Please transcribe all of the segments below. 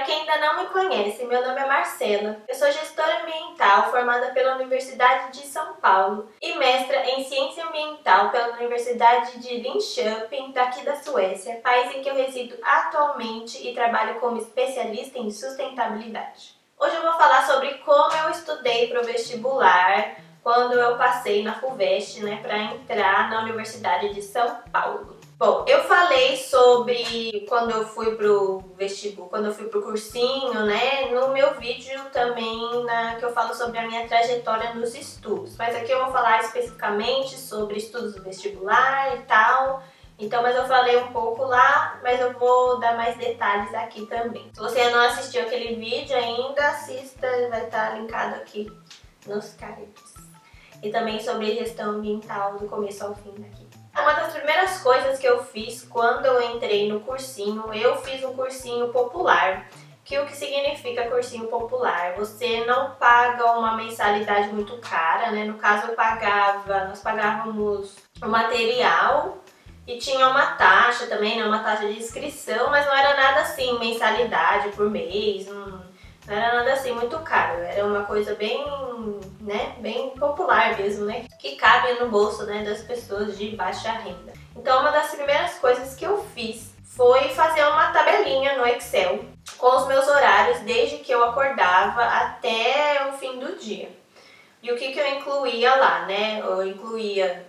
quem ainda não me conhece, meu nome é Marcela. Eu sou gestora ambiental formada pela Universidade de São Paulo e mestra em Ciência Ambiental pela Universidade de Linköping, daqui da Suécia, país em que eu resido atualmente e trabalho como especialista em sustentabilidade. Hoje eu vou falar sobre como eu estudei para o vestibular quando eu passei na FUVEST, para entrar na Universidade de São Paulo. Bom, eu falei sobre quando eu fui pro vestibular, quando eu fui pro cursinho, no meu vídeo também que eu falo sobre a minha trajetória nos estudos. Mas aqui eu vou falar especificamente sobre estudos do vestibular e tal. Então, mas eu falei um pouco lá, mas eu vou dar mais detalhes aqui também. Se você não assistiu aquele vídeo ainda, assista, vai estar linkado aqui nos cards. E também sobre gestão ambiental do começo ao fim daqui. Uma das primeiras coisas que eu fiz quando eu entrei no cursinho, eu fiz um cursinho popular. O que significa cursinho popular? Você não paga uma mensalidade muito cara, No caso nós pagávamos o material e tinha uma taxa também, uma taxa de inscrição, mas não era nada assim, mensalidade por mês, não era nada assim muito caro, era uma coisa bem, bem popular mesmo, que cabe no bolso, das pessoas de baixa renda. Então, uma das primeiras coisas que eu fiz foi fazer uma tabelinha no Excel com os meus horários desde que eu acordava até o fim do dia. E o que eu incluía lá, Eu incluía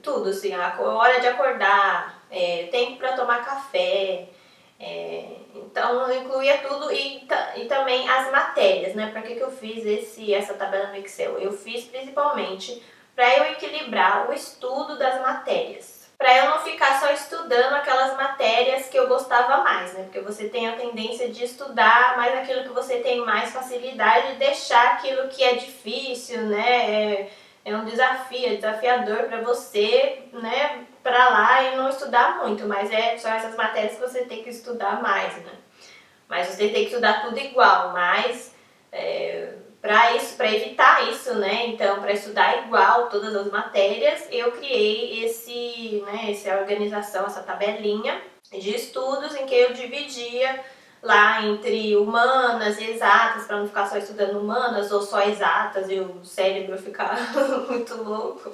tudo, assim, a hora de acordar, tempo para tomar café. Então eu incluía tudo e também as matérias, Para que eu fiz essa tabela no Excel? Eu fiz principalmente para eu equilibrar o estudo das matérias, para eu não ficar só estudando aquelas matérias que eu gostava mais, Porque você tem a tendência de estudar mais aquilo que você tem mais facilidade e deixar aquilo que é difícil, É um desafio, é desafiador para você, para lá e não estudar muito, mas são essas matérias que você tem que estudar mais, Mas você tem que estudar tudo igual, mas para evitar isso, Então, para estudar igual todas as matérias, eu criei essa organização, essa tabelinha de estudos em que eu dividia lá entre humanas e exatas, para não ficar só estudando humanas ou só exatas e o cérebro ficar muito louco.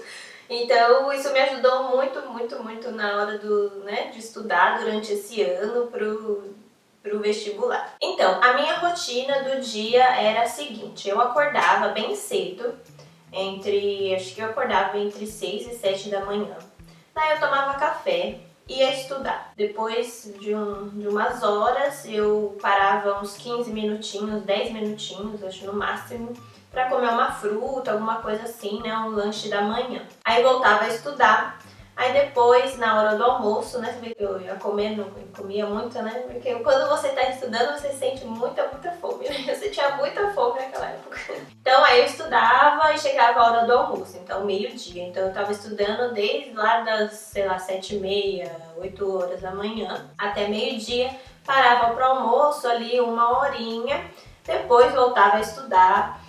Então isso me ajudou muito na hora de estudar durante esse ano pro vestibular. Então, a minha rotina do dia era a seguinte: eu acordava bem cedo, acho que eu acordava entre 6 e 7 da manhã. Daí eu tomava café, ia estudar. Depois de umas horas, eu parava uns 15 minutinhos, 10 minutinhos, acho no máximo, para comer uma fruta, alguma coisa assim, um lanche da manhã. Aí voltava a estudar. Aí depois, na hora do almoço, você vê que eu ia comer, não comia muito, Porque quando você tá estudando, você sente muita fome, Eu sentia muita fome naquela época. Então aí eu estudava e chegava a hora do almoço, então meio-dia. Então eu tava estudando desde lá das, 7h30, 8 horas da manhã, até meio-dia. Parava pro almoço ali, uma horinha. Depois voltava a estudar.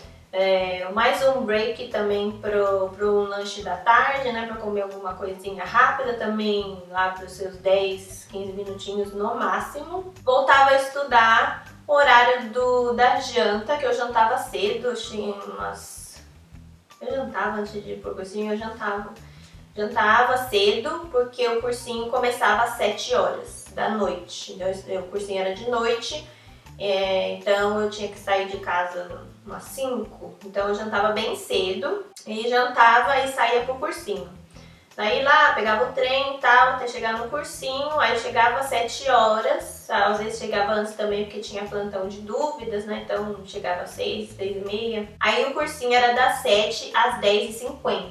Mais um break também pro lanche da tarde, para comer alguma coisinha rápida também, lá pros seus 10, 15 minutinhos no máximo. Voltava a estudar, horário da janta, que eu jantava cedo, eu jantava antes de ir pro cursinho, eu jantava cedo, porque o cursinho começava às 7 horas da noite, então o cursinho era de noite. Então eu tinha que sair de casa umas 5, então eu jantava bem cedo e jantava e saía pro cursinho. Daí lá, pegava o trem e tal, até chegar no cursinho, aí eu chegava às 7 horas, às vezes chegava antes também porque tinha plantão de dúvidas, então chegava às 6, 6h30. Aí o cursinho era das 7 às 10h50.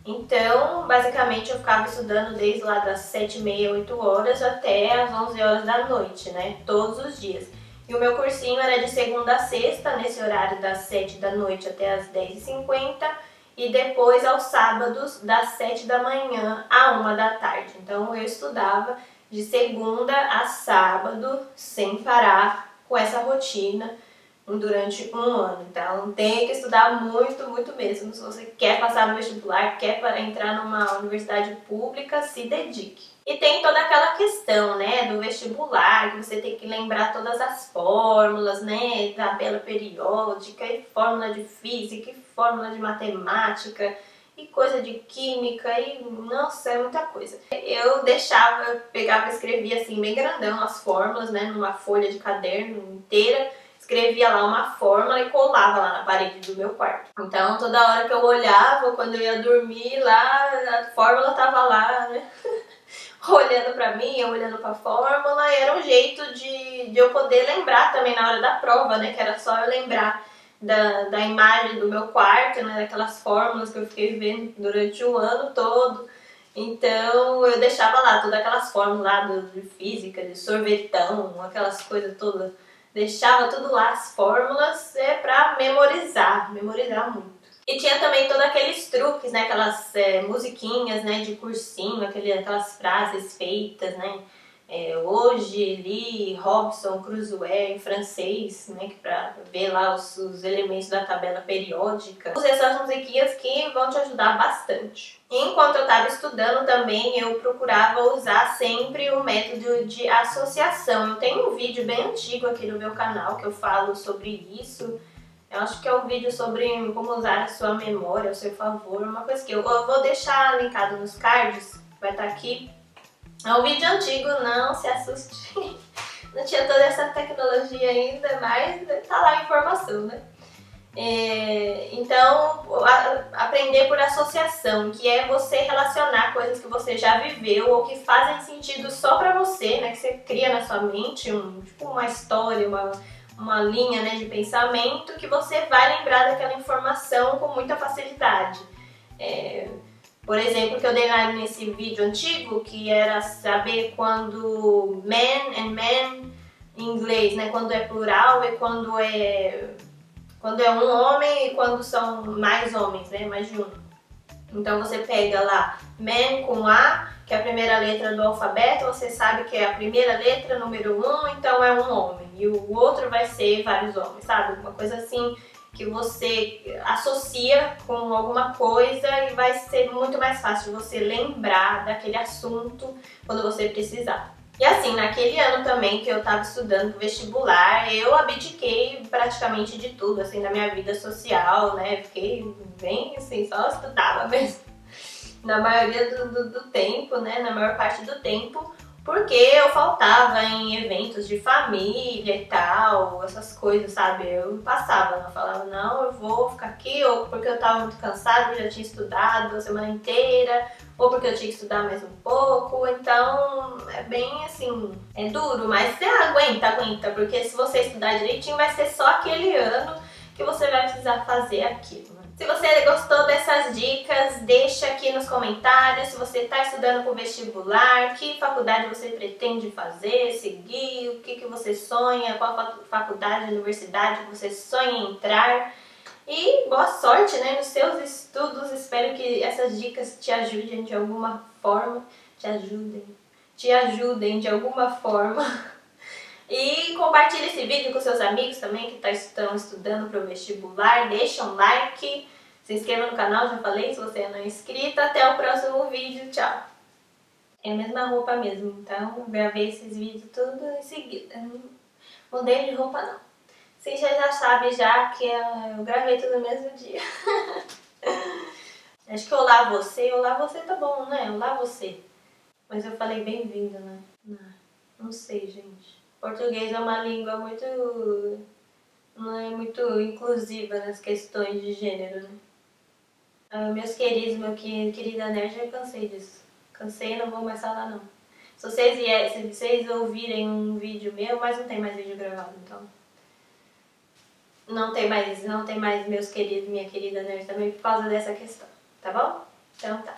Então, basicamente, eu ficava estudando desde lá das 7h30, 8 horas até as 11 horas da noite, Todos os dias. E o meu cursinho era de segunda a sexta, nesse horário das 7 da noite até as 10h50, e depois aos sábados, das 7 da manhã à 1 da tarde. Então eu estudava de segunda a sábado, sem parar, com essa rotina, durante um ano. Então tem que estudar muito, muito mesmo. Se você quer passar no vestibular, quer entrar numa universidade pública, se dedique. E tem toda aquela questão, né, do vestibular, que você tem que lembrar todas as fórmulas, né, tabela periódica, e fórmula de física, e fórmula de matemática, e coisa de química, e nossa, é muita coisa. Eu pegava e escrevia assim, bem grandão as fórmulas, né, numa folha de caderno inteira, escrevia lá uma fórmula e colava lá na parede do meu quarto. Então, toda hora que eu olhava, quando eu ia dormir, lá a fórmula tava lá, né? Olhando pra mim, eu olhando pra fórmula, e era um jeito de eu poder lembrar também na hora da prova, né? Que era só eu lembrar da imagem do meu quarto, né? Daquelas fórmulas que eu fiquei vendo durante o ano todo. Então eu deixava lá todas aquelas fórmulas lá de física, de sorvetão, aquelas coisas todas. Deixava tudo lá, as fórmulas, pra memorizar muito. E tinha também todos aqueles truques, né, aquelas musiquinhas, né, de cursinho, aquelas frases feitas, né, hoje li Robinson Crusoe em francês, né, para ver lá os elementos da tabela periódica. Use essas musiquinhas que vão te ajudar bastante. Enquanto eu estava estudando também, eu procurava usar sempre o método de associação. Eu tenho um vídeo bem antigo aqui no meu canal que eu falo sobre isso. Eu acho que é um vídeo sobre como usar a sua memória ao seu favor, uma coisa que eu vou deixar linkado nos cards, vai estar aqui. É um vídeo antigo, não se assuste, não tinha toda essa tecnologia ainda, mas tá lá a informação, né? Então, aprender por associação, que é você relacionar coisas que você já viveu ou que fazem sentido só pra você, né? Que você cria na sua mente, tipo uma história, uma linha, né, de pensamento que você vai lembrar daquela informação com muita facilidade. Por exemplo, que eu dei nesse vídeo antigo, que era saber quando man and man em inglês, né, quando é plural e quando é um homem e quando são mais homens, né, mais de um. Então você pega lá man com A, que é a primeira letra do alfabeto, você sabe que é a primeira letra, número 1, então é um homem. E o outro vai ser vários homens, sabe? Uma coisa assim que você associa com alguma coisa e vai ser muito mais fácil você lembrar daquele assunto quando você precisar. E assim, naquele ano também que eu estava estudando pro vestibular, eu abdiquei praticamente de tudo, assim, da minha vida social, né? Fiquei bem, assim, só estudava mesmo. Na maioria do tempo, né? Na maior parte do tempo, porque eu faltava em eventos de família e tal, essas coisas, sabe? Eu passava, não falava, não, eu vou ficar aqui, ou porque eu tava muito cansada, eu já tinha estudado a semana inteira, ou porque eu tinha que estudar mais um pouco, então é bem assim, é duro, mas você aguenta, porque se você estudar direitinho vai ser só aquele ano que você vai precisar fazer aquilo. Se você gostou dessas dicas, deixa aqui nos comentários se você está estudando para o vestibular, que faculdade você pretende fazer, seguir, o que você sonha, qual faculdade, universidade você sonha em entrar. E boa sorte, né, nos seus estudos, espero que essas dicas te ajudem de alguma forma, te ajudem de alguma forma. E compartilhe esse vídeo com seus amigos também que estão estudando para o vestibular. Deixa um like, se inscreva no canal, já falei, se você não é inscrito. Até o próximo vídeo, tchau! É a mesma roupa mesmo, então gravei esses vídeos tudo em seguida. Não mudei de roupa não. Você já sabe já que eu gravei tudo no mesmo dia. Acho que olá você tá bom, né? Olá você. Mas eu falei bem-vindo, né? Não sei, gente. Português é uma língua não é muito inclusiva nas questões de gênero, né? Meus queridos, meu querida nerd, eu cansei disso. Cansei, não vou mais falar não. Se vocês ouvirem um vídeo meu, mas não tem mais vídeo gravado, então. Não tem mais meus queridos, minha querida nerd também por causa dessa questão, tá bom? Então tá.